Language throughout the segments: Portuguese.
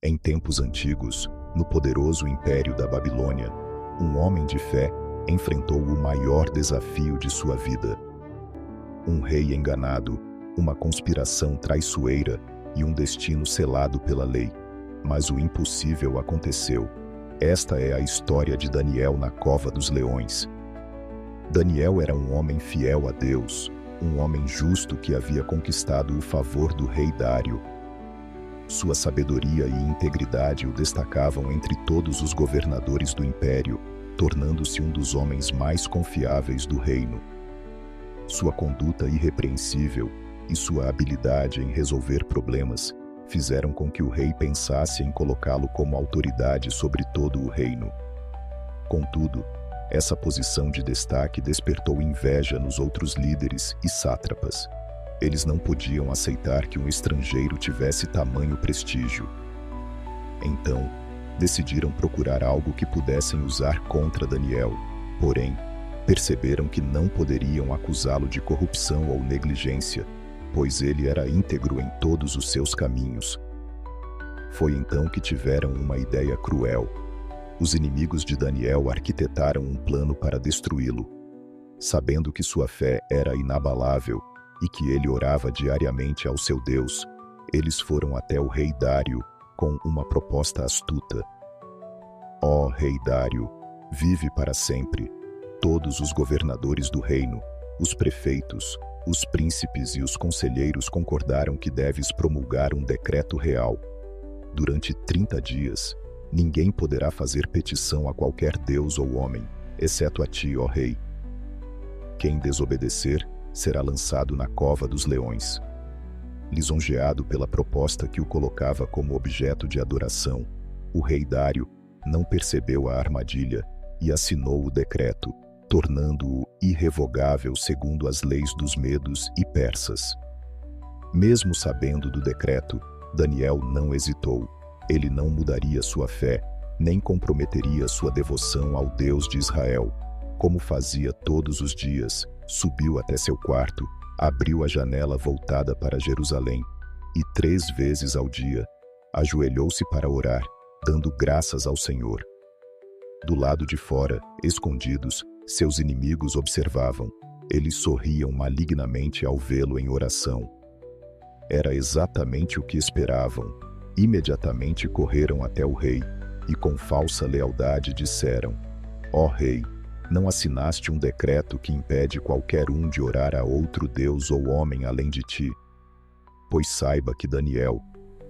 Em tempos antigos, no poderoso império da Babilônia, um homem de fé enfrentou o maior desafio de sua vida. Um rei enganado, uma conspiração traiçoeira e um destino selado pela lei. Mas o impossível aconteceu. Esta é a história de Daniel na cova dos leões. Daniel era um homem fiel a Deus, um homem justo que havia conquistado o favor do rei Dário. Sua sabedoria e integridade o destacavam entre todos os governadores do império, tornando-se um dos homens mais confiáveis do reino. Sua conduta irrepreensível e sua habilidade em resolver problemas fizeram com que o rei pensasse em colocá-lo como autoridade sobre todo o reino. Contudo, essa posição de destaque despertou inveja nos outros líderes e sátrapas. Eles não podiam aceitar que um estrangeiro tivesse tamanho prestígio. Então, decidiram procurar algo que pudessem usar contra Daniel. Porém, perceberam que não poderiam acusá-lo de corrupção ou negligência, pois ele era íntegro em todos os seus caminhos. Foi então que tiveram uma ideia cruel. Os inimigos de Daniel arquitetaram um plano para destruí-lo. Sabendo que sua fé era inabalável e que ele orava diariamente ao seu Deus, eles foram até o rei Dário com uma proposta astuta. Ó rei Dário, vive para sempre. Todos os governadores do reino, os prefeitos, os príncipes e os conselheiros concordaram que deves promulgar um decreto real. Durante 30 dias, ninguém poderá fazer petição a qualquer deus ou homem, exceto a ti, ó rei. Quem desobedecer será lançado na cova dos leões. Lisonjeado pela proposta que o colocava como objeto de adoração, o rei Dário não percebeu a armadilha e assinou o decreto, tornando-o irrevogável segundo as leis dos medos e persas. Mesmo sabendo do decreto, Daniel não hesitou. Ele não mudaria sua fé, nem comprometeria sua devoção ao Deus de Israel. Como fazia todos os dias, subiu até seu quarto, abriu a janela voltada para Jerusalém e 3 vezes ao dia ajoelhou-se para orar, dando graças ao Senhor. Do lado de fora, escondidos, seus inimigos observavam. Eles sorriam malignamente ao vê-lo em oração. Era exatamente o que esperavam. Imediatamente correram até o rei e com falsa lealdade disseram: Ó rei, não assinaste um decreto que impede qualquer um de orar a outro Deus ou homem além de ti? Pois saiba que Daniel,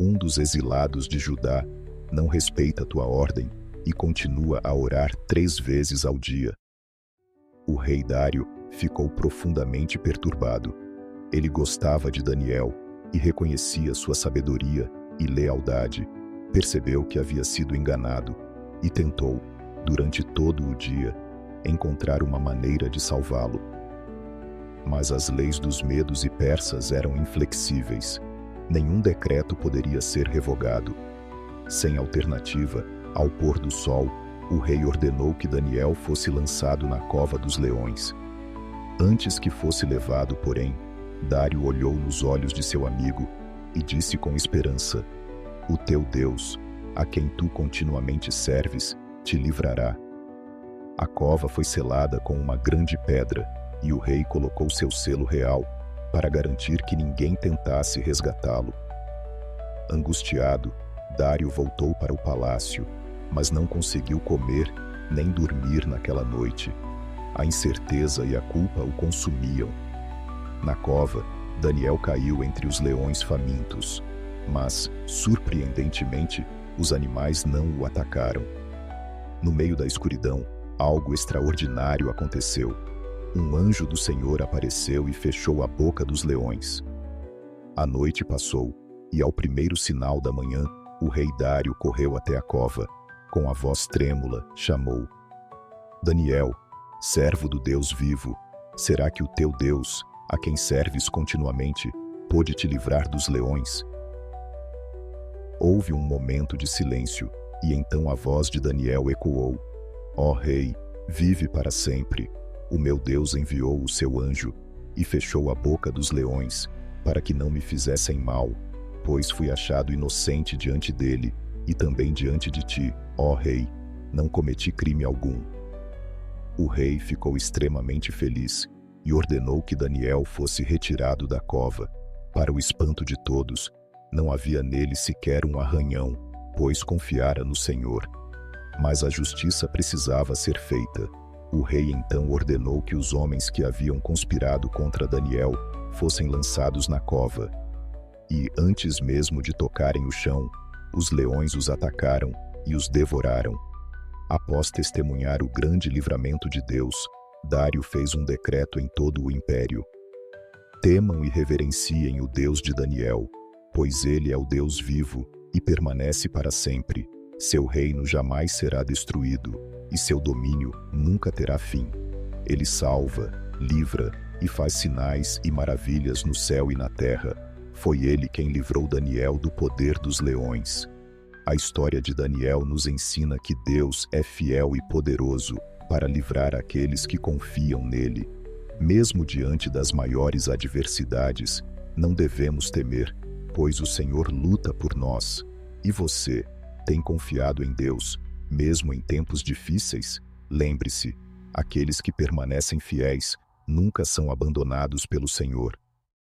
um dos exilados de Judá, não respeita tua ordem e continua a orar 3 vezes ao dia. O rei Dário ficou profundamente perturbado. Ele gostava de Daniel e reconhecia sua sabedoria e lealdade. Percebeu que havia sido enganado e tentou, durante todo o dia, encontrar uma maneira de salvá-lo. Mas as leis dos medos e persas eram inflexíveis. Nenhum decreto poderia ser revogado. Sem alternativa, ao pôr do sol, o rei ordenou que Daniel fosse lançado na cova dos leões. Antes que fosse levado, porém, Dário olhou nos olhos de seu amigo e disse com esperança: O teu Deus, a quem tu continuamente serves, te livrará. A cova foi selada com uma grande pedra e o rei colocou seu selo real para garantir que ninguém tentasse resgatá-lo. Angustiado, Dário voltou para o palácio, mas não conseguiu comer nem dormir naquela noite. A incerteza e a culpa o consumiam. Na cova, Daniel caiu entre os leões famintos, mas, surpreendentemente, os animais não o atacaram. No meio da escuridão, algo extraordinário aconteceu. Um anjo do Senhor apareceu e fechou a boca dos leões. A noite passou, e ao primeiro sinal da manhã, o rei Dário correu até a cova. Com a voz trêmula, chamou: Daniel, servo do Deus vivo, será que o teu Deus, a quem serves continuamente, pôde te livrar dos leões? Houve um momento de silêncio, e então a voz de Daniel ecoou: Ó rei, vive para sempre. O meu Deus enviou o seu anjo e fechou a boca dos leões, para que não me fizessem mal, pois fui achado inocente diante dele, e também diante de ti, ó rei, não cometi crime algum. O rei ficou extremamente feliz e ordenou que Daniel fosse retirado da cova. Para o espanto de todos, não havia nele sequer um arranhão, pois confiara no Senhor. Mas a justiça precisava ser feita. O rei então ordenou que os homens que haviam conspirado contra Daniel fossem lançados na cova. E, antes mesmo de tocarem o chão, os leões os atacaram e os devoraram. Após testemunhar o grande livramento de Deus, Dário fez um decreto em todo o império: temam e reverenciem o Deus de Daniel, pois ele é o Deus vivo e permanece para sempre. Seu reino jamais será destruído e seu domínio nunca terá fim. Ele salva, livra e faz sinais e maravilhas no céu e na terra. Foi ele quem livrou Daniel do poder dos leões. A história de Daniel nos ensina que Deus é fiel e poderoso para livrar aqueles que confiam nele. Mesmo diante das maiores adversidades, não devemos temer, pois o Senhor luta por nós. E você, tem confiado em Deus, mesmo em tempos difíceis? Lembre-se, aqueles que permanecem fiéis nunca são abandonados pelo Senhor.